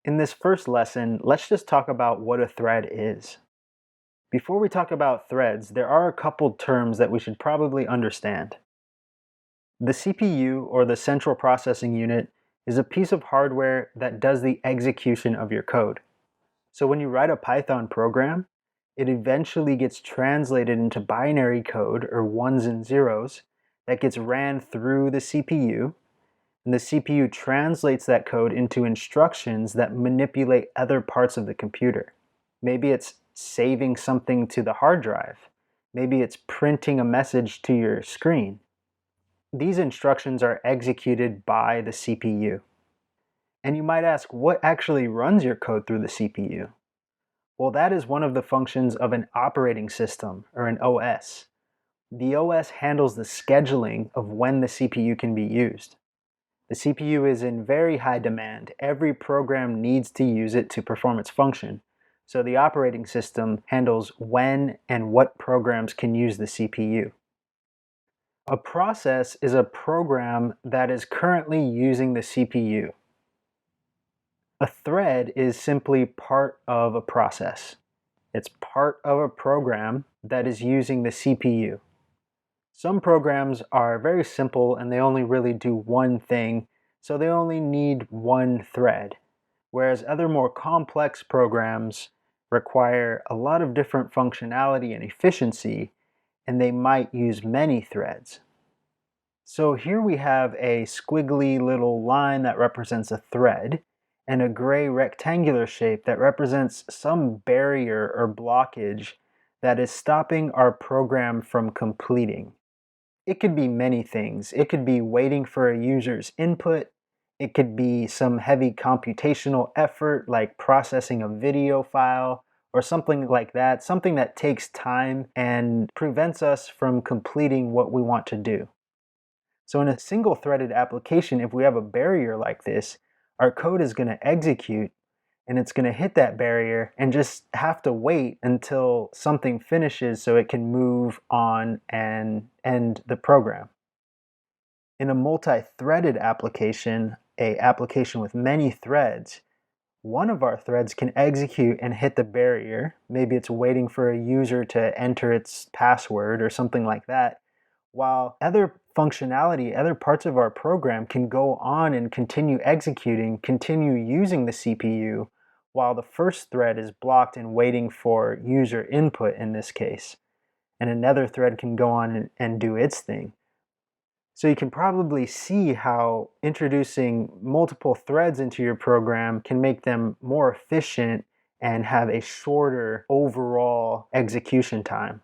In this first lesson, let's just talk about what a thread is. Before we talk about threads, there are a couple terms that we should probably understand. The CPU, or the central processing unit, is a piece of hardware that does the execution of your code. So when you write a Python program, it eventually gets translated into binary code, or ones and zeros, that gets ran through the CPU, and the CPU translates that code into instructions that manipulate other parts of the computer. Maybe it's saving something to the hard drive. Maybe it's printing a message to your screen. These instructions are executed by the CPU. And you might ask, what actually runs your code through the CPU? Well, that is one of the functions of an operating system, or an OS. The OS handles the scheduling of when the CPU can be used. The CPU is in very high demand. Every program needs to use it to perform its function. So the operating system handles when and what programs can use the CPU. A process is a program that is currently using the CPU. A thread is simply part of a process. It's part of a program that is using the CPU. Some programs are very simple and they only really do one thing, so they only need one thread, whereas other more complex programs require a lot of different functionality and efficiency, and they might use many threads. So here we have a squiggly little line that represents a thread, and a gray rectangular shape that represents some barrier or blockage that is stopping our program from completing. It could be many things. It could be waiting for a user's input. It could be some heavy computational effort like processing a video file or something like that, something that takes time and prevents us from completing what we want to do. So in a single-threaded application, if we have a barrier like this, our code is going to execute and it's going to hit that barrier and just have to wait until something finishes so it can move on and end the program. In a multi-threaded application, an application with many threads, one of our threads can execute and hit the barrier. Maybe it's waiting for a user to enter its password or something like that, while other functionality, other parts of our program can go on and continue executing, continue using the CPU, while the first thread is blocked and waiting for user input in this case. And another thread can go on and do its thing. So you can probably see how introducing multiple threads into your program can make them more efficient and have a shorter overall execution time.